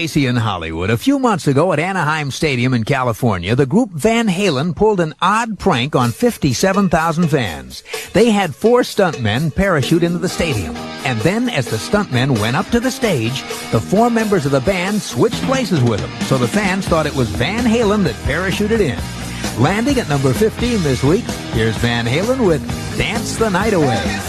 Casey in Hollywood. A few months ago at Anaheim Stadium in California, the group Van Halen pulled an odd prank on 57,000 fans. They had 4 stuntmen parachute into the stadium. And then, as the stuntmen went up to the stage, the 4 members of the band switched places with them. So the fans thought it was Van Halen that parachuted in. Landing at number 15 this week, here's Van Halen with Dance the Night Away.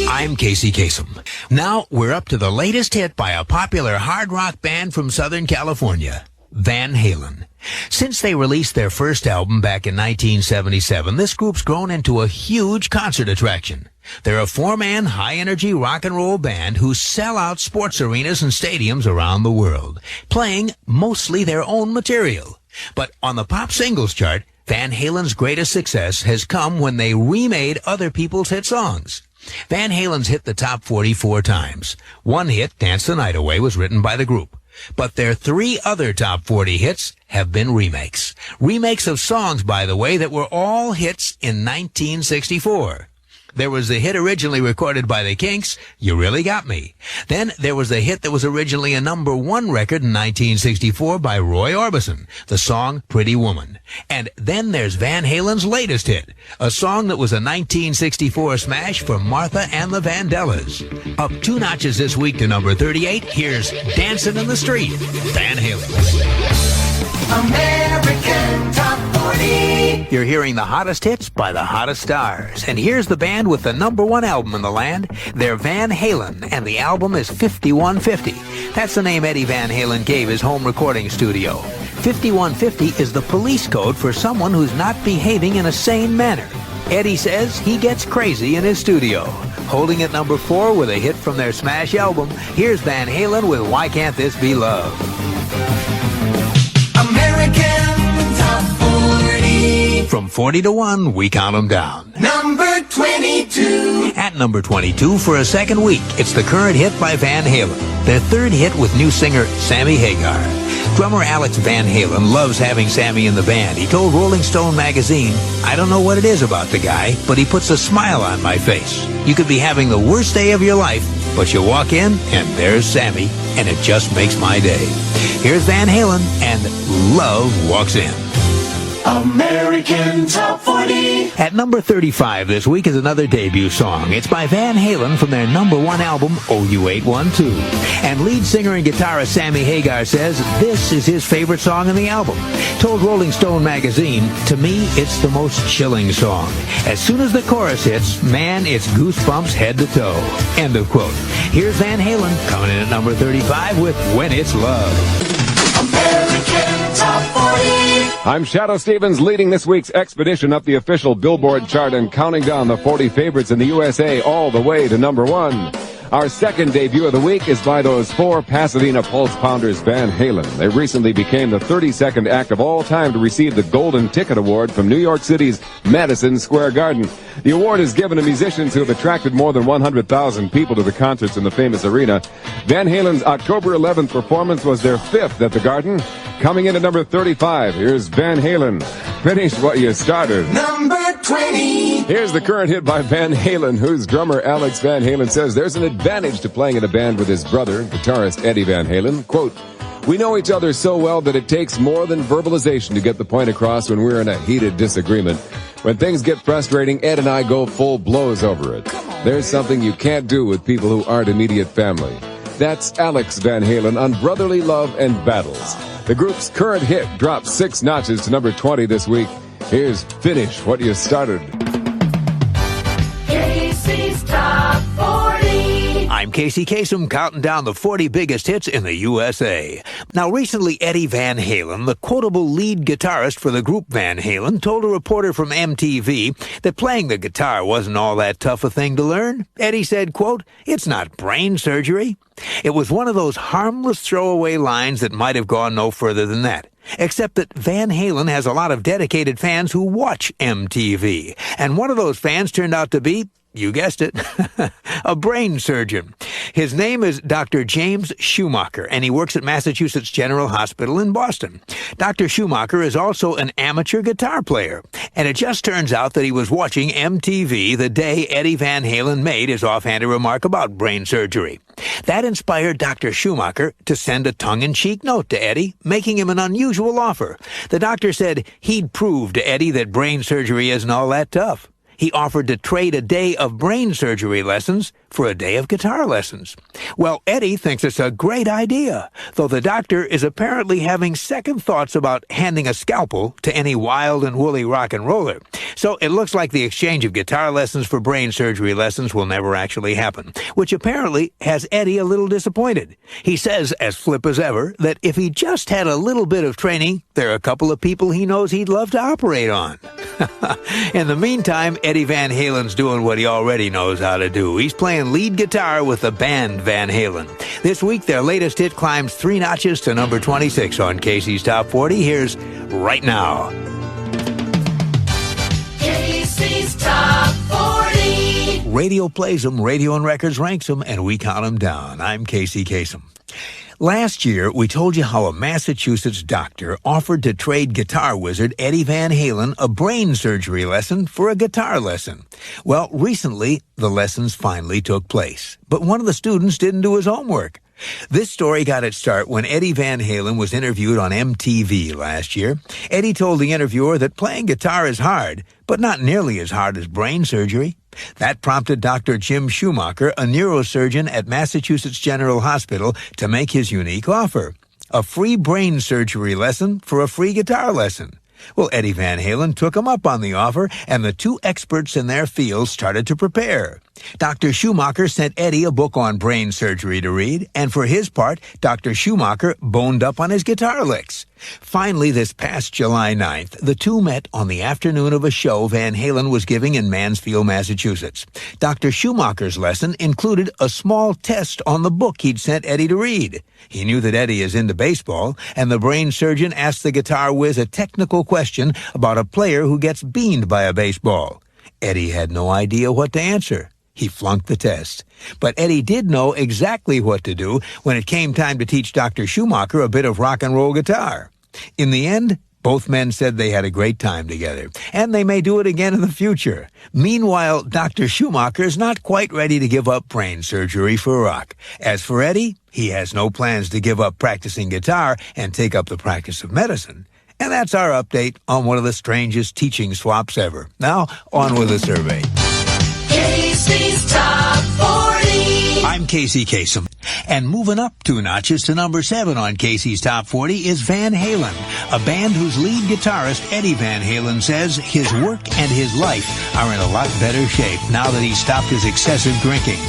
I'm Casey Kasem. Now we're up to the latest hit by a popular hard rock band from Southern California, Van Halen. Since they released their first album back in 1977, this group's grown into a huge concert attraction. They're a 4-man, high-energy rock and roll band who sell out sports arenas and stadiums around the world, playing mostly their own material. But on the pop singles chart, Van Halen's greatest success has come when they remade other people's hit songs. Van Halen's hit the top 40 4 times. One hit, Dance the Night Away, was written by the group. But their 3 other top 40 hits have been remakes. Remakes of songs, by the way, that were all hits in 1964. There was the hit originally recorded by the Kinks, You Really Got Me. Then there was the hit that was originally a number 1 record in 1964 by Roy Orbison, the song Pretty Woman. And then there's Van Halen's latest hit, a song that was a 1964 smash for Martha and the Vandellas. Up 2 notches this week to number 38, here's Dancin' in the Street, Van Halen. American Top 40. You're hearing the hottest hits by the hottest stars. And here's the band with the number 1 album in the land. They're Van Halen, and the album is 5150. That's the name Eddie Van Halen gave his home recording studio. 5150 is the police code for someone who's not behaving in a sane manner. Eddie says he gets crazy in his studio. Holding at number 4 with a hit from their smash album, here's Van Halen with Why Can't This Be Love? American Top 40. From 40 to 1, we count them down. Number 22. At number 22 for a second week, it's the current hit by Van Halen. Their 3rd hit with new singer Sammy Hagar. Drummer Alex Van Halen loves having Sammy in the band. He told Rolling Stone magazine, I don't know what it is about the guy, but he puts a smile on my face. You could be having the worst day of your life, but you walk in, and there's Sammy, and it just makes my day. Here's Van Halen, and Love Walks In. American Top 40. At number 35 this week is another debut song. It's by Van Halen from their number 1 album, OU812. And lead singer and guitarist Sammy Hagar says this is his favorite song in the album. Told Rolling Stone magazine, to me, it's the most chilling song. As soon as the chorus hits, man, it's goosebumps head to toe. End of quote. Here's Van Halen coming in at number 35 with When It's Love. American Top 40. I'm Shadoe Stevens, leading this week's expedition up the official Billboard chart and counting down the 40 favorites in the USA all the way to number 1. Our second debut of the week is by those 4 Pasadena Pulse Pounders, Van Halen. They recently became the 32nd act of all time to receive the Golden Ticket Award from New York City's Madison Square Garden. The award is given to musicians who have attracted more than 100,000 people to the concerts in the famous arena. Van Halen's October 11th performance was their 5th at the Garden. Coming in at number 35, here's Van Halen, Finish What You Started. Number 20. Here's the current hit by Van Halen, whose drummer Alex Van Halen says there's an advantage to playing in a band with his brother, guitarist Eddie Van Halen. Quote, we know each other so well that it takes more than verbalization to get the point across when we're in a heated disagreement. When things get frustrating, Ed and I go full blows over it. There's something you can't do with people who aren't immediate family. That's Alex Van Halen on Brotherly Love and Battles. The group's current hit dropped 6 notches to number 20 this week. Here's Finish What You Started. Casey's Top 40. I'm Casey Kasem, counting down the 40 biggest hits in the USA. Now, recently, Eddie Van Halen, the quotable lead guitarist for the group Van Halen, told a reporter from MTV that playing the guitar wasn't all that tough a thing to learn. Eddie said, quote, it's not brain surgery. It was one of those harmless throwaway lines that might have gone no further than that. Except that Van Halen has a lot of dedicated fans who watch MTV. And one of those fans turned out to be, you guessed it, a brain surgeon. His name is Dr. James Schumacher, and he works at Massachusetts General Hospital in Boston. Dr. Schumacher is also an amateur guitar player, And it just turns out that he was watching MTV the day Eddie Van Halen made his offhanded remark about brain surgery. That inspired Dr. Schumacher to send a tongue-in-cheek note to Eddie, making him an unusual offer. The doctor said he'd prove to Eddie that brain surgery isn't all that tough. He offered to trade a day of brain surgery lessons for a day of guitar lessons. Well, Eddie thinks it's a great idea, though the doctor is apparently having second thoughts about handing a scalpel to any wild and woolly rock and roller. So it looks like the exchange of guitar lessons for brain surgery lessons will never actually happen, which apparently has Eddie a little disappointed. He says, as flip as ever, that if he just had a little bit of training, there are a couple of people he knows he'd love to operate on. In the meantime, Eddie Van Halen's doing what he already knows how to do. He's playing lead guitar with the band Van Halen. This week, their latest hit climbs 3 notches to number 26 on Casey's Top 40. Here's Right Now. Casey's Top 40. Radio plays them, Radio and Records ranks them, and we count them down. I'm Casey Kasem. Last year, we told you how a Massachusetts doctor offered to trade guitar wizard Eddie Van Halen a brain surgery lesson for a guitar lesson. Well, recently, the lessons finally took place, but one of the students didn't do his homework. This story got its start when Eddie Van Halen was interviewed on MTV last year. Eddie told the interviewer that playing guitar is hard, but not nearly as hard as brain surgery. That prompted Dr. Jim Schumacher, a neurosurgeon at Massachusetts General Hospital, to make his unique offer: a free brain surgery lesson for a free guitar lesson. Well, Eddie Van Halen took him up on the offer, and the two experts in their field started to prepare. Dr. Schumacher sent Eddie a book on brain surgery to read, and for his part, Dr. Schumacher boned up on his guitar licks. Finally, this past July 9th, the two met on the afternoon of a show Van Halen was giving in Mansfield, Massachusetts. Dr. Schumacher's lesson included a small test on the book he'd sent Eddie to read. He knew that Eddie is into baseball, and the brain surgeon asked the guitar whiz a technical question about a player who gets beaned by a baseball. Eddie had no idea what to answer. He flunked the test. But Eddie did know exactly what to do when it came time to teach Dr. Schumacher a bit of rock and roll guitar. In the end, both men said they had a great time together, and they may do it again in the future. Meanwhile, Dr. Schumacher is not quite ready to give up brain surgery for rock. As for Eddie, he has no plans to give up practicing guitar and take up the practice of medicine. And that's our update on one of the strangest teaching swaps ever. Now, on with the survey. Casey's Top 40. I'm Casey Kasem. And moving up 2 notches to number 7 on Casey's Top 40 is Van Halen, a band whose lead guitarist Eddie Van Halen says his work and his life are in a lot better shape now that he's stopped his excessive drinking.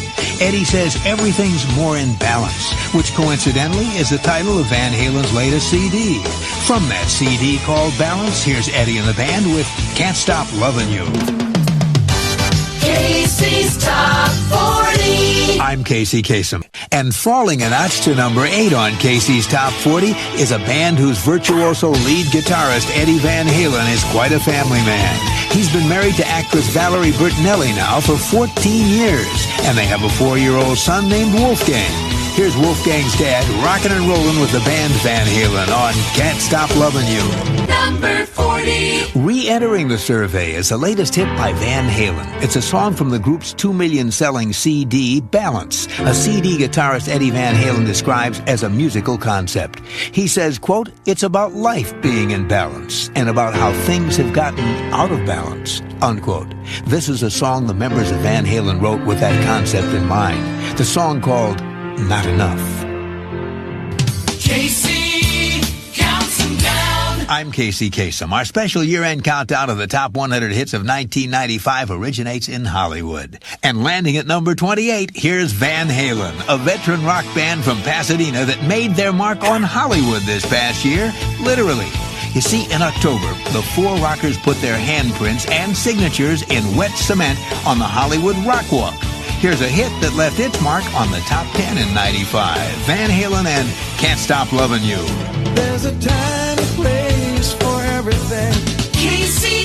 Eddie says everything's more in balance, which coincidentally is the title of Van Halen's latest CD. From that CD called Balance, here's Eddie and the band with Can't Stop Lovin' You. Casey's Top 40. I'm Casey Kasem. And falling a notch to number 8 on Casey's Top 40 is a band whose virtuoso lead guitarist Eddie Van Halen is quite a family man. He's been married to actress Valerie Bertinelli now for 14 years, and they have a 4-year-old son named Wolfgang. Here's Wolfgang's dad rocking and rolling with the band Van Halen on Can't Stop Lovin' You. Number 40. Re-entering the survey is the latest hit by Van Halen. It's a song from the group's 2 million selling CD, Balance, a CD guitarist Eddie Van Halen describes as a musical concept. He says, quote, "It's about life being in balance and about how things have gotten out of balance," unquote. This is a song the members of Van Halen wrote with that concept in mind. The song called Not Enough. Casey counts them down. I'm Casey Kasem. Our special year-end countdown of the top 100 hits of 1995 originates in Hollywood. And landing at number 28, here's Van Halen, a veteran rock band from Pasadena that made their mark on Hollywood this past year, literally. You see, in October, the 4 rockers put their handprints and signatures in wet cement on the Hollywood Rock Walk. Here's a hit that left its mark on the top 10 in 95. Van Halen and Can't Stop Lovin' You. There's a time and place for everything. Casey